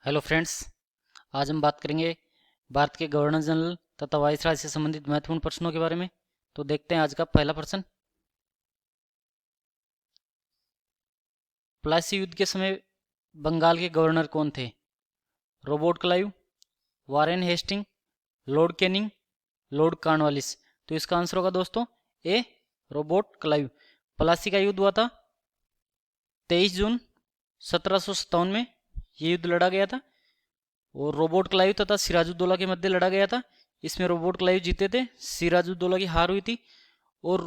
Hello friends, आज हम बात करेंगे भारत के गवर्नर जनरल तथा वायसराय से संबंधित महत्वपूर्ण प्रश्नों के बारे में। तो देखते हैं आज का पहला प्रश्न। प्लासी युद्ध के समय बंगाल के गवर्नर कौन थे? Robert Clive, Warren Hasting, Lord Canning, Lord Cornwallis. तो इसका आंसर होगा दोस्तों ए, रॉबर्ट क्लाइव। प्लासी का युद्ध हुआ था 23 जून 1757 में। ये युद्ध लड़ा गया था और रॉबर्ट क्लाइव तथा सिराजुद्दौला के मध्य लड़ा गया था। इसमें रॉबर्ट क्लाइव जीते थे, सिराजुद्दौला की हार हुई थी। और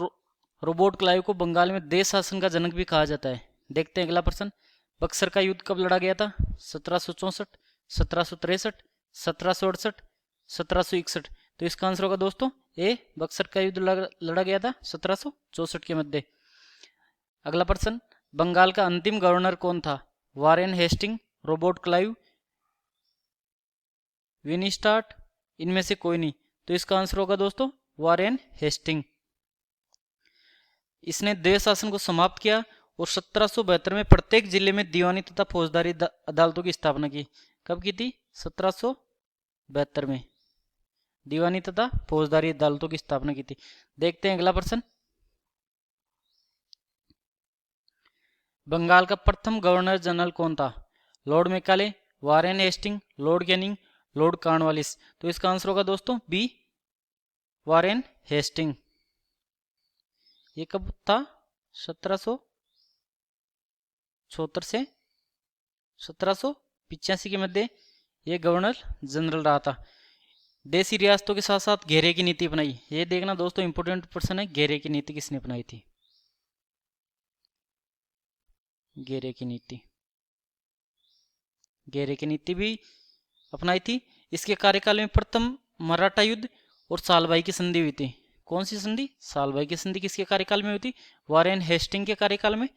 रॉबर्ट क्लाइव को बंगाल में देश शासन का जनक भी कहा जाता है। देखते हैं अगला प्रश्न। बक्सर का युद्ध कब लड़ा गया था? 1764, 1763, 1768, 1761। तो इसका आंसर होगा दोस्तों ए, बक्सर का युद्ध लड़ा गया था 1764 के मध्य। अगला प्रश्न। बंगाल का अंतिम गवर्नर कौन था? वारेन हेस्टिंग, रॉबर्ट क्लाइव, विनीस्टार्ट, इनमें से कोई नहीं। तो इसका आंसर होगा दोस्तों वारेन हेस्टिंग। इसने देश शासन को समाप्त किया और 1772 में प्रत्येक जिले में दीवानी तथा फौजदारी अदालतों की स्थापना की। कब की थी? 1772 में दीवानी तथा फौजदारी अदालतों की स्थापना की थी। देखते हैं अगला प्रश्न। बंगाल का प्रथम गवर्नर जनरल कौन था? Lord Macaulay, Warren Hasting, Lord Canning, Lord Cornwallis. तो इसका आंसर होगा दोस्तों बी, वारेन हेस्टिंग। ये कब था? 1774 से 1785 के मध्य ये गवर्नर जनरल रहा था। देसी रियासतों के साथ साथ घेरे की नीति अपनाई। ये देखना दोस्तों इंपोर्टेंट प्रश्न है, घेरे की नीति किसने अपनाई थी? घेरे की नीति, घेरे की नीति भी अपनाई थी। इसके कार्यकाल में प्रथम मराठा युद्ध और सालबाई की संधि हुई थी। कौन सी संधि? सालबाई की संधि किसके कार्यकाल में हुई थी? वारेन हेस्टिंग के कार्यकाल में।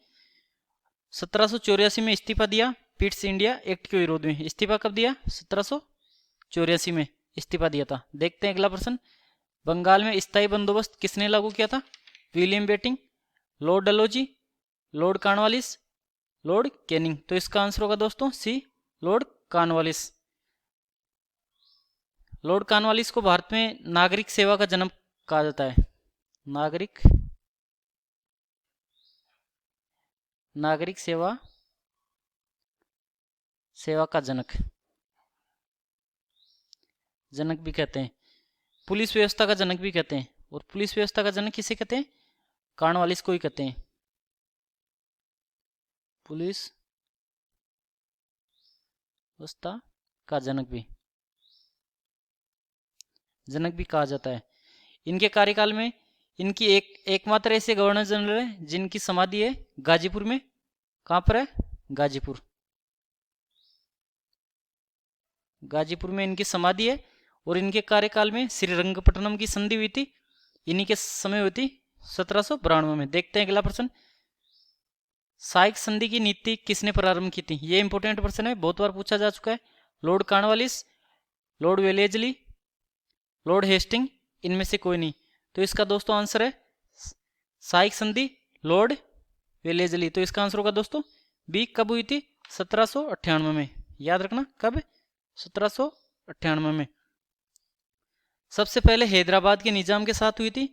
1784 में इस्तीफा दिया पिट्स इंडिया एक्ट के विरोध में। इस्तीफा कब दिया? 1784 में इस्तीफा दिया था। देखते हैं अगला प्रश्न। बंगाल में स्थायी बंदोबस्त किसने लागू किया था? William Bentinck, Lord Dalhousie, Lord Cornwallis, Lord Canning. तो इसका आंसर होगा दोस्तों C, Lord Cornwallis. Lord Cornwallis को भारत में नागरिक सेवा का जनक कहा जाता है। नागरिक सेवा का जनक भी कहते हैं। पुलिस व्यवस्था का जनक भी कहते हैं। और पुलिस व्यवस्था का जनक किसे कहते हैं? कॉर्नवालिस को ही कहते हैं। पुलिस व्यवस्था का जनक भी कहा जाता है। इनके कार्यकाल में इनकी एकमात्र ऐसे गवर्नर जनरल है जिनकी समाधि है गाजीपुर में। कहां पर है? गाजीपुर में इनकी समाधि है। और इनके कार्यकाल में श्रीरंगपट्टनम की संधि हुई थी, इन्हीं के समय हुई थी 1792 में। देखते हैं अगला प्रश्न। साइक संधि की नीति किसने प्रारंभ की थी? ये इंपोर्टेंट प्रश्न है, बहुत बार पूछा जा चुका है। Lord Cornwallis, Lord Wellesley, Lord Hasting, इनमें से कोई नहीं। तो इसका दोस्तों आंसर है साइक संधि, लॉर्ड वेलेजली। तो इसका आंसर होगा दोस्तों बी। कब हुई थी? 1798 में। याद रखना कब? 1798 में। सबसे पहले हैदराबाद के निजाम के साथ हुई थी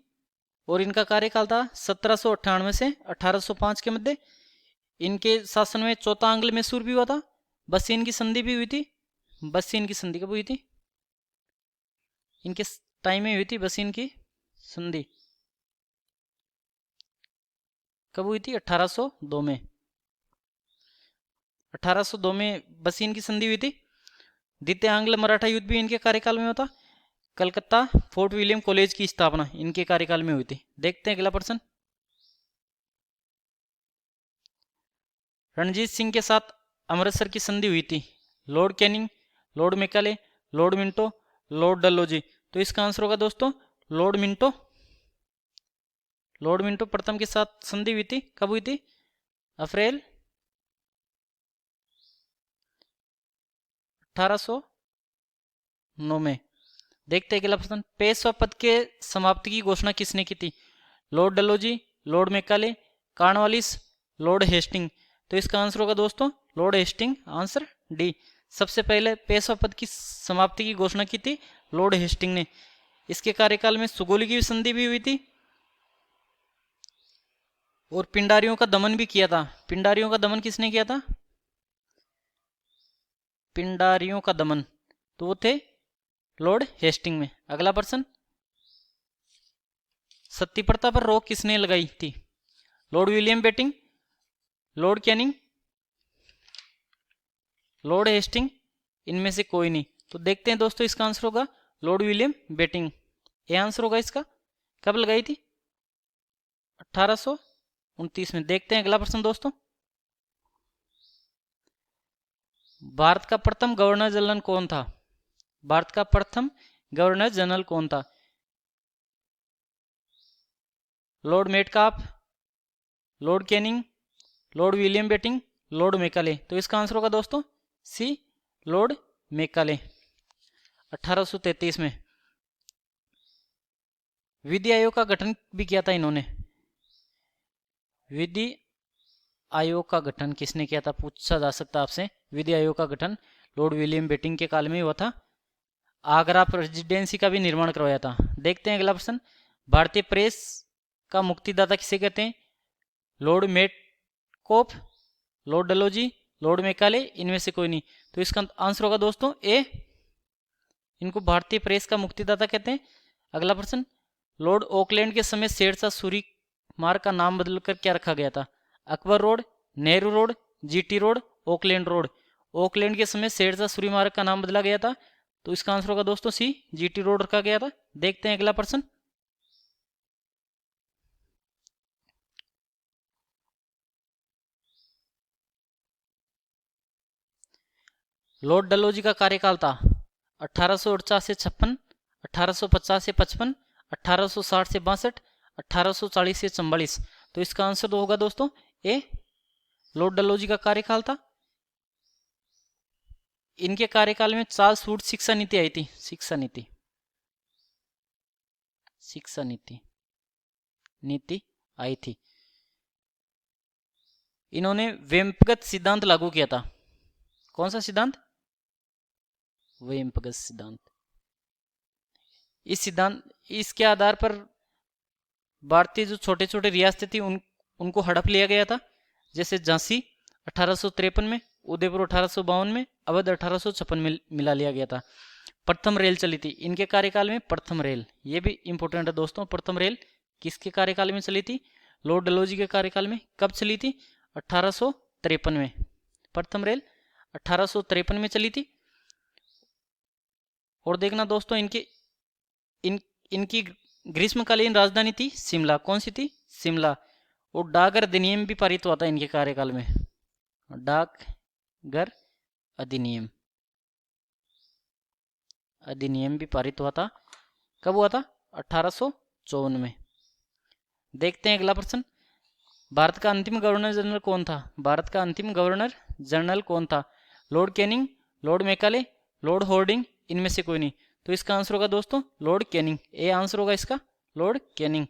और इनका कार्यकाल था 1798 से 1805 के मध्य। इनके शासन में चौथा आंग्ल मैसूर भी हुआ था। बसीन की संधि भी हुई थी। बसीन की संधि कब हुई थी? इनके टाइम में हुई थी बसीन की संधि। कब हुई थी? 1802 में। 1802 में बसीन की संधि हुई थी। द्वितीय आंग्ल मराठा युद्ध भी इनके कार्यकाल में होता। कलकत्ता फोर्ट विलियम कॉलेज की स्थापना इनके कार्यकाल में हुई थी। देखते हैं अगला प्रश्न। रणजीत सिंह के साथ अमृतसर की संधि हुई थी। Lord Canning, Lord Macaulay, Lord Minto, Lord Dalhousie. तो इसका आंसर होगा दोस्तों लॉर्ड मिंटो। लॉर्ड मिंटो प्रथम के साथ संधि हुई थी। कब हुई थी? अप्रैल 1809 में। देखते हैं अगला प्रश्न। पेशवा पद के समाप्ति की घोषणा किसने की थी? Lord Dalhousie, Lord Macaulay, Cornwallis, Lord Hasting. तो इसका आंसर होगा दोस्तों लॉर्ड हेस्टिंग। आंसर डी, सबसे पहले पेशवा पद की समाप्ति की घोषणा की थी लॉर्ड हेस्टिंग ने। इसके कार्यकाल में सुगोली की संधि भी हुई थी और पिंडारियों का दमन भी किया था। पिंडारियों का दमन किसने किया था? पिंडारियों का दमन तो वो थे लॉर्ड हेस्टिंग में। अगला प्रश्न, सती प्रथा पर रोक किसने लगाई थी? Lord William Bentinck, Lord Canning, Lord Hasting, इनमें से कोई नहीं। तो देखते हैं दोस्तों, इसका आंसर होगा लॉर्ड विलियम बेटिंग। ये आंसर होगा इसका। कब लगाई थी? 1829 में। देखते हैं अगला प्रश्न दोस्तों, भारत का प्रथम गवर्नर जनरल कौन था? भारत का प्रथम गवर्नर जनरल कौन था? Lord Metcalfe, Lord Canning, Lord William Bentinck, Lord Macaulay. तो इसका आंसर होगा दोस्तों सी, लॉर्ड मेकाले, 1833 में। विधि आयोग का गठन भी किया था इन्होंने। विधि आयोग का गठन किसने किया था, पूछा जा सकता आपसे। विधि आयोग का गठन लॉर्ड विलियम बेटिंग के काल में हुआ था। आगरा प्रेसिडेंसी का भी निर्माण करवाया था। देखते हैं अगला प्रश्न, भारतीय प्रेस का मुक्तिदाता किसे कहते हैं? Lord Metcalfe, Lord डलोजी, Lord Macaulay, इनमें से कोई नहीं। तो इसका आंसर होगा दोस्तों ए, इनको भारतीय प्रेस का मुक्तिदाता कहते हैं। अगला प्रश्न, लॉर्ड ऑकलैंड के समय शेरशाह सूरी मार्ग का नाम बदलकर क्या रखा गया था? Akbar road, Nehru road, GT road, Auckland road. Auckland के समय शेरशाह सूरी मार्ग का नाम बदला गया था। तो इसका आंसर होगा दोस्तों सी, जीटी रोड रखा गया था। देखते हैं अगला प्रश्न, लॉर्ड डलहौजी का कार्यकाल था 1848 से 56, 1850 से 55, 1860 से 62, 1840 से 44। तो इसका आंसर तो होगा दोस्तों ए, लॉर्ड डलहौजी का कार्यकाल था। इनके कार्यकाल में चार्ल्स वुड शिक्षा नीति आई थी। शिक्षा नीति, शिक्षा नीति नीति आई थी। इन्होंने वेम्पगत सिद्धांत लागू किया था। कौन सा सिद्धांत? वेम्पगत सिद्धांत। इस सिद्धांत, इसके आधार पर भारतीय जो छोटे छोटे रियासतें थी उनको हड़प लिया गया था। जैसे झांसी 1853 में, उदयपुर 1852 में, अवध 1856 में मिला लिया गया था। प्रथम रेल चली थी इनके कार्यकाल में। प्रथम रेल, ये भी इंपॉर्टेंट है दोस्तों। प्रथम रेल किसके कार्यकाल में चली थी? लॉर्ड डलहौजी के कार्यकाल में। कब चली थी? 1853 में। प्रथम रेल 1853 में चली थी। और देखना दोस्तों, इनकी ग्रीष्मकालीन राजधानी थी शिमला। कौन सी थी? शिमला। और डाकघर अधिनियम भी पारित हुआ था इनके कार्यकाल में। डाकघर अधिनियम भी पारित हुआ था। कब हुआ था? 1854 में। देखते हैं अगला प्रश्न, भारत का अंतिम गवर्नर जनरल कौन था? भारत का अंतिम गवर्नर जनरल कौन था? Lord Canning, Lord Macaulay, Lord Harding, इनमें से कोई नहीं। तो इसका आंसर होगा दोस्तों लॉर्ड कैनिंग। ए आंसर होगा इसका, लॉर्ड कैनिंग।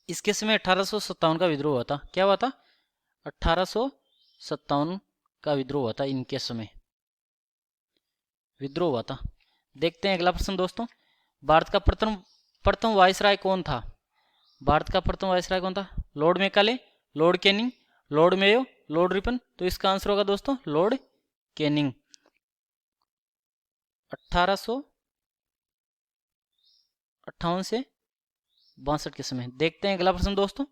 इसके समय 1857 का विद्रोह हुआ था। क्या हुआ था? 1857 का विद्रोह हुआ था। इनके समय विद्रोह हुआ था। देखते हैं अगला प्रश्न दोस्तों, भारत का प्रथम वायसराय कौन था? भारत का प्रथम वायसराय कौन था? Lord Macaulay, Lord Canning, Lord Mayo, Lord Ripon. तो इसका आंसर होगा दोस्तों लॉर्ड कैनिंग, 1858 से 62 के समय। देखते हैं अगला प्रश्न दोस्तों,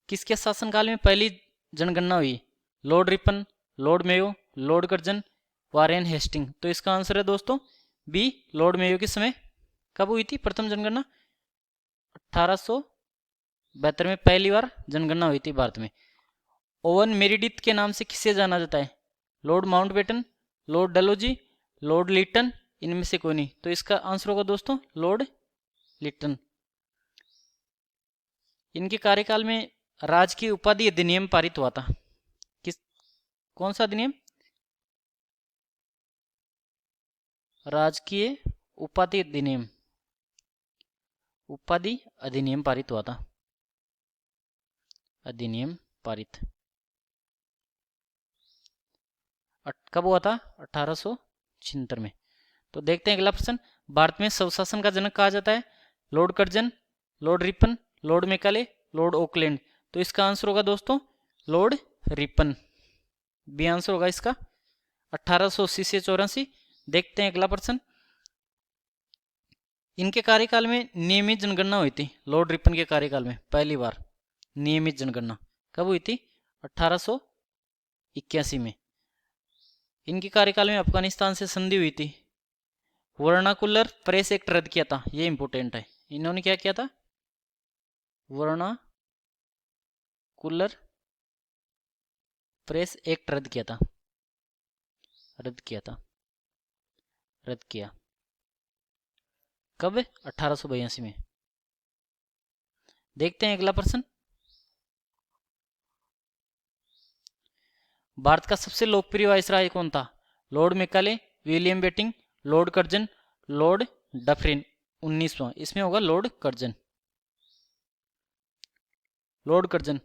किसके शासनकाल में पहली जनगणना हुई? Lord Ripon, Lord Mayo, Lord Curzon, Warren Hasting. तो इसका आंसर है दोस्तों बी, लॉर्ड मेयो के समय। कब हुई थी प्रथम जनगणना? 1872 में पहली बार जनगणना हुई थी भारत में। ओवन मेरिडिथ के नाम से किसे जाना जाता है? Lord Mountbatten, Lord Dalhousie, Lord Lytton, इनमें से कोई नहीं। तो इसका आंसर होगा दोस्तों लॉर्ड लिटन। इनके कार्यकाल में राजकीय उपाधि अधिनियम पारित हुआ था। कौन सा अधिनियम? राजकीय उपाधि अधिनियम, उपाधि अधिनियम पारित हुआ था। अधिनियम पारित। कब हुआ था? 1876 में। तो देखते हैं अगला प्रश्न। भारत में स्वशासन का जनक कहा जाता है Lord Curzon, Lord Ripon, Lord Macaulay, Lord Auckland. तो इसका आंसर होगा दोस्तों लॉर्ड रिपन, बी आंसर होगा इसका। 1880 से 84। देखते हैं अगला प्रश्न। इनके कार्यकाल में नियमित जनगणना हुई थी। लॉर्ड रिपन के कार्यकाल में पहली बार नियमित जनगणना कब हुई थी? 1881 में। इनके कार्यकाल में अफगानिस्तान से संधि हुई थी। वर्नाकुलर प्रेस एक्ट रद्द किया था, ये इंपॉर्टेंट है। इन्होंने क्या किया था? वर्नाकुलर प्रेस एक्ट रद्द किया था, रद्द किया। कब? 1882 में। देखते हैं अगला प्रश्न। भारत का सबसे लोकप्रिय वायसराय कौन था? Lord Macaulay, William Bentinck, lord Curzon, lord Dufferin. 19वां इसमें होगा लॉर्ड कर्जन। Lord Curzon.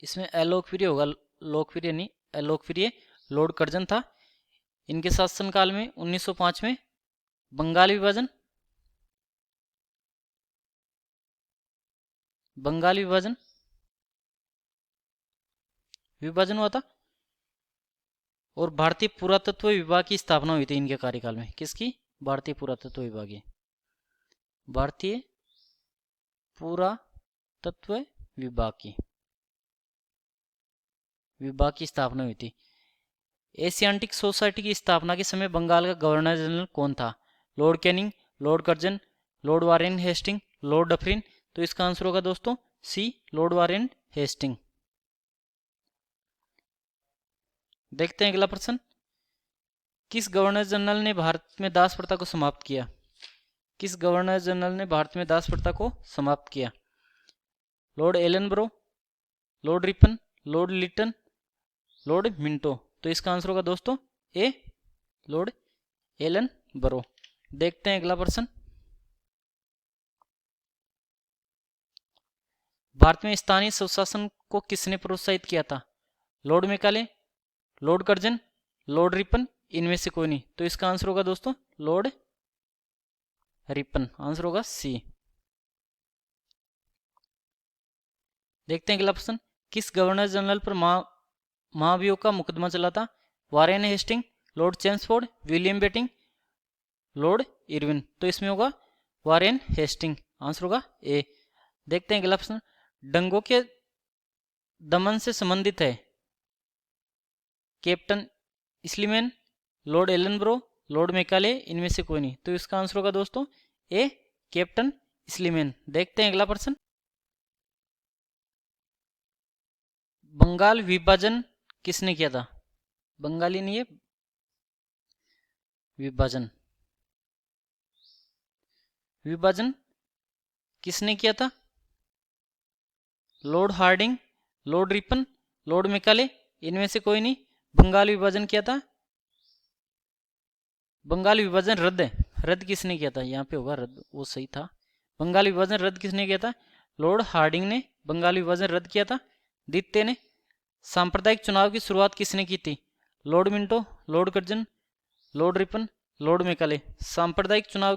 इसमें अलोकप्रिय होगा, लोकप्रिय नहीं, अलोकप्रिय लॉर्ड कर्जन था। इनके शासनकाल में 1905 में बंगाल विभाजन हुआ था और भारतीय पुरातत्व विभाग की स्थापना हुई थी इनके कार्यकाल में। किसकी? भारतीय पुरातत्व विभाग की स्थापना हुई थी। एशियाटिक सोसाइटी की स्थापना के समय बंगाल का गवर्नर जनरल कौन था? Lord Canning, Lord Curzon, Lord Warren Hasting, Lord Dufferin. तो इसका आंसर होगा दोस्तों सी, लॉर्ड वारेन हेस्टिंग। देखते हैं अगला प्रश्न। किस गवर्नर जनरल ने भारत में दास प्रथा को समाप्त किया? किस गवर्नर जनरल ने भारत में दास प्रथा को समाप्त किया? Lord Ellenborough, lord Ripon, lord Lytton, lord Minto. तो इसका आंसर होगा दोस्तों ए, लॉर्ड एलनब्रो। देखते हैं अगला प्रश्न। भारत में स्थानीय स्वशासन को किसने प्रोत्साहित किया था? Lord Macaulay, Lord Curzon, Lord Ripon, इनमें से कोई नहीं। तो इसका आंसर होगा दोस्तों लॉर्ड रिपन, आंसर होगा सी। देखते हैं अगला प्रश्न। किस गवर्नर जनरल पर महाभियोग का मुकदमा चला था? Warren Hasting, Lord Chelmsford, William Bentinck, Lord Irwin. तो इसमें होगा वारेन हेस्टिंग, आंसर होगा ए। देखते हैं अगला प्रश्न। दंगों के दमन से संबंधित है captain Sleeman, lord Ellenborough, lord Macaulay, इनमें से कोई नहीं। तो इसका आंसर होगा दोस्तों ए, कैप्टन स्लीमैन। देखते हैं अगला प्रश्न। बंगाल विभाजन किसने किया था? बंगाली नहीं है, विभाजन किसने किया था? Lord Hardinge, Lord Ripon, Lord Macaulay, इनमें से कोई नहीं। बंगाल विभाजन किया था। बंगाल विभाजन रद्द किसने किया था? यहाँ पे होगा रद्द, वो सही था। बंगाल विभाजन रद्द किसने किया था? लॉर्ड हार्डिंग ने बंगाल विभाजन रद्द किया था। द्वितीय ने। सांप्रदायिक चुनाव की शुरुआत किसने की थी? Lord Minto, Lord Curzon, Lord Ripon, Lord Macaulay. सांप्रदायिक चुनाव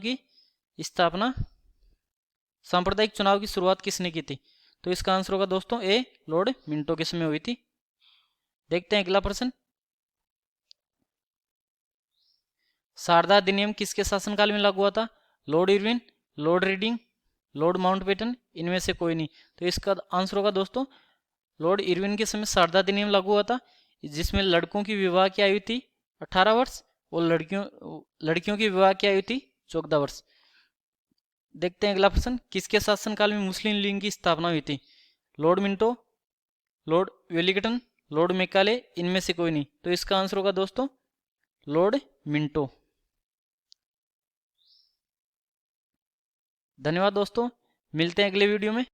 की शुरुआत किसने की थी? तो इसका आंसर होगा दोस्तों ए, लॉर्ड मिंटो के समय हुई थी। देखते हैं अगला प्रश्न। शारदा अधिनियम किसके शासनकाल में लागू हुआ था? Lord Irwin, Lord reading, Lord Mountbatten, इनमें से कोई नहीं। तो इसका आंसर होगा दोस्तों लॉर्ड इरविन के समय शारदा अधिनियम लागू हुआ था, जिसमें लड़कों की विवाह की आयु थी 18 वर्ष और लड़कियों की विवाह की आयु थी 14 वर्ष। देखते हैं अगला प्रश्न। किसके शासनकाल में मुस्लिम लीग की स्थापना हुई थी? Lord Minto, Lord Wellington, Lord Macaulay, इनमें से कोई नहीं। तो इसका आंसर होगा दोस्तों लॉर्ड मिंटो। धन्यवाद दोस्तों, मिलते हैं अगले वीडियो में।